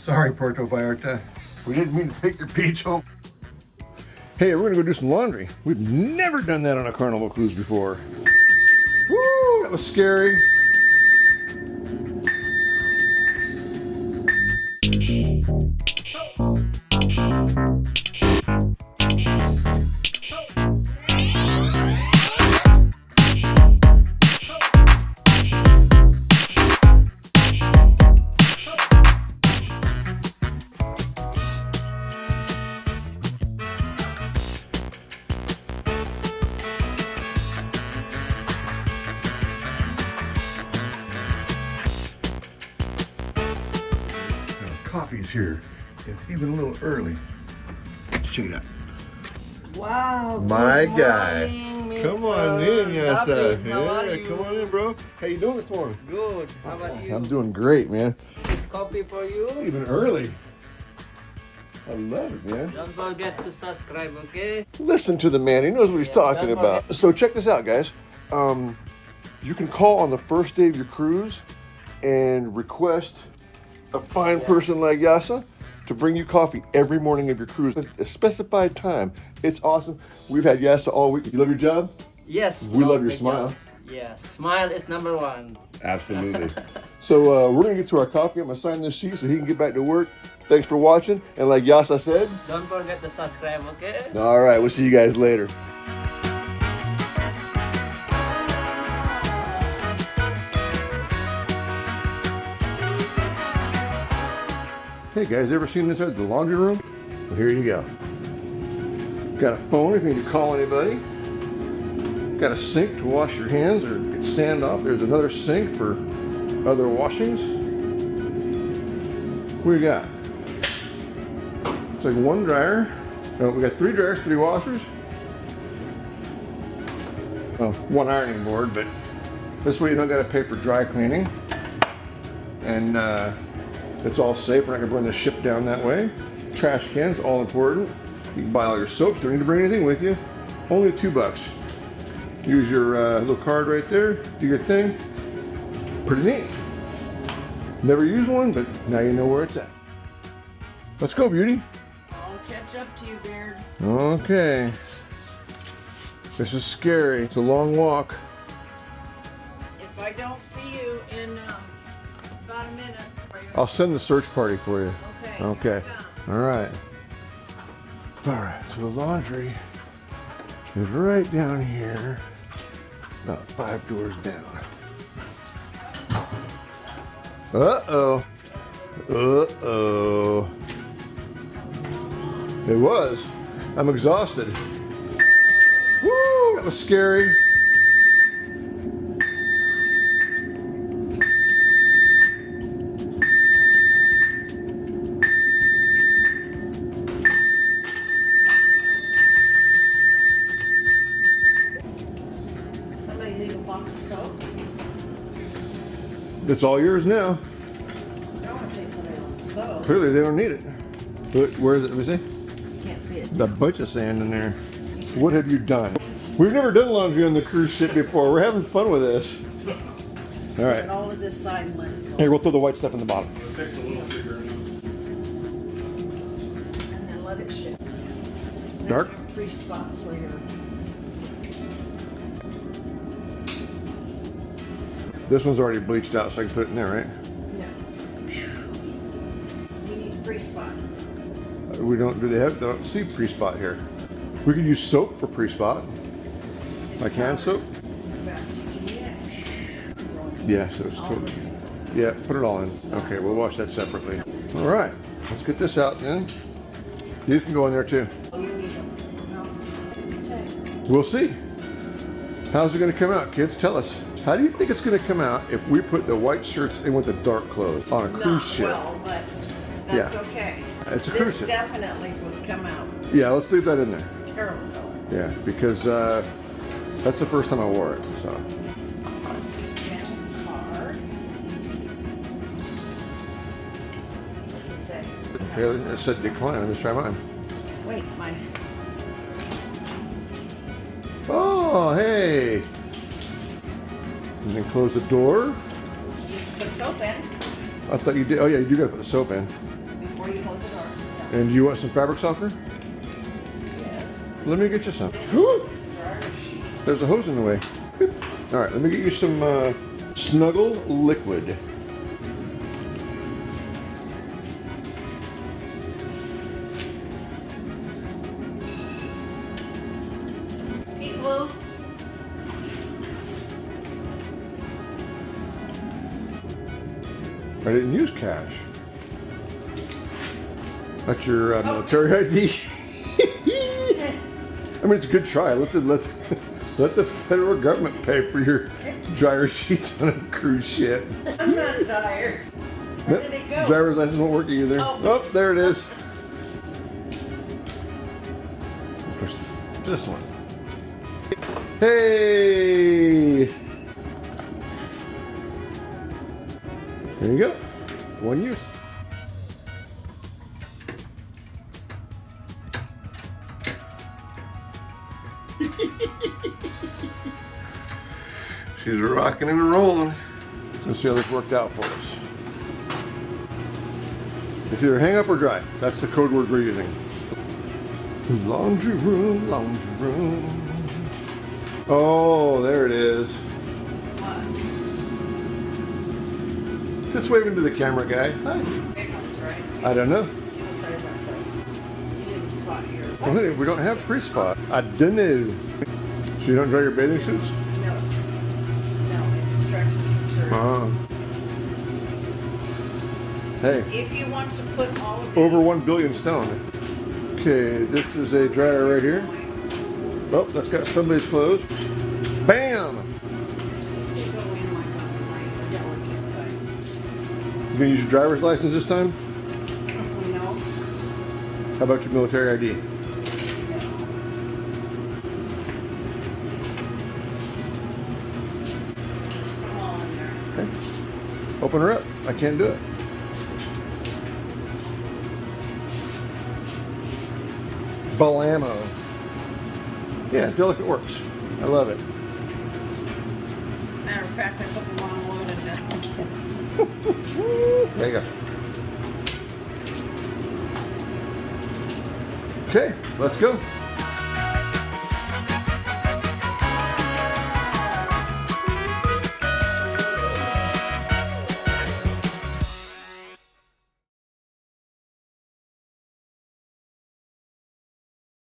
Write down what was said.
Sorry, Puerto Vallarta. We didn't mean to take your beach home. Hey, we're gonna go do some laundry. We've never done that on a Carnival cruise before. Woo, that was scary. Coffee's here. It's even a little early. Check it out. Wow. My good guy. morning, Mr. Come on in, yes. David. How are Yeah, you? come on in, bro. How you doing this morning? Good. How about you? I'm doing great, man. This coffee for you. It's even early. I love it, man. Don't forget to subscribe, okay? Listen to the man. He knows what he's Yes, talking don't about. forget. So check this out, guys. You can call on the first day of your cruise and request a fine person like Yasa to bring you coffee every morning of your cruise at a specified time. It's awesome. We've had Yasa all week. You love your job? Yes. We love your big smile. job. Yeah, smile is number one. Absolutely. So we're going to get to our coffee. I'm going to sign this sheet so he can get back to work. Thanks for watching. And like Yasa said, Don't forget to subscribe, okay? all right, we'll see you guys later. Hey guys, ever seen this at the laundry room? Well, here you go. Got a phone if you need to call anybody. Got a sink to wash your hands or get sand off. There's another sink for other washings. What do you got? It's like one dryer. No, we got 3 dryers, 3 washers. Well, 1 ironing board, but this way you don't got to pay for dry cleaning. And it's all safe. We're not going to burn the ship down that way. Trash cans, all important. You can buy all your soaps. Don't need to bring anything with you. Only $2. Use your little card right there. Do your thing. Pretty neat. Never used one, but now you know where it's at. Let's go, beauty. I'll catch up to you, Beard. Okay. This is scary. It's a long walk. If I don't see you in about a minute. I'll send the search party for you. Okay. Okay. All right. All right. So the laundry is right down here, about 5 doors down. Uh-oh. Uh-oh. It was. I'm exhausted. Woo! That was scary. Somebody leave a box of soap. It's all yours now. I don't want to take somebody else's soap. Clearly, they don't need it. Where is it? Let me see. Can't see it. A bunch of sand in there. What have you done? We've never done laundry on the cruise ship before. We're having fun with this. All right. Put all of this side and let it fall. Here, we'll throw the white stuff in the bottom. And then let it shift. Dark? Free spot for your. This one's already bleached out, so I can put it in there, right? No. You need a free spot. We don't. They don't see pre-spot here. We could use soap for pre-spot. Like hand soap. Yeah, so it's totally. Yeah, put it all in. Okay, we'll wash that separately. All right, let's get this out then. These can go in there too. We'll see. How's it going to come out, kids? Tell us. How do you think it's going to come out if we put the white shirts in with the dark clothes on a cruise ship? Well, but that's Yeah. okay. It's a cruise This ship. definitely would come out Yeah, let's leave that in there. terrible color. Yeah, because that's the first time I wore it. So Card. What's it say? okay, it said decline. Let me try mine. Wait, my. Oh, hey. And then close the door. Put soap in. I thought you did. Oh yeah, you do gotta put the soap in. And do you want some fabric softener? Yes. Let me get you some. This dryer sheet. There's a hose in the way. All right, let me get you some Snuggle liquid. Peekaboo. I didn't use cash. That's your military ID. I mean, it's a good try. Let the federal government pay for your dryer sheets on a cruise ship. I'm not tired. Where did it go? Driver's license won't work either. Oh. Oh, there it is. Push this one. Hey! There you go. One use. She's rocking and rolling. Let's see how this worked out for us. It's either hang up or dry. That's the code words we're using. Laundry room, laundry room. Oh, there it is. What? Just waving to the camera guy. Hi. Big ones, right? I don't know. See what size that says. You didn't spot here. Well, hey, we don't have pre-spot. I don't know. So you don't dry your bathing suits? No. No, it stretches the shirt. Hey, If you want to put all of these... over 1 billion stone. Okay, this is a dryer right here. Oh, that's got somebody's clothes. Bam! This will go in like a delicate type. You gonna use your driver's license this time? No. How about your military ID? No. Come on there. Okay. Open her up. I can't do it. Blammo. Yeah, delicate works. I love it. Matter of fact, I put the wrong load in there. There you go. Okay, let's go.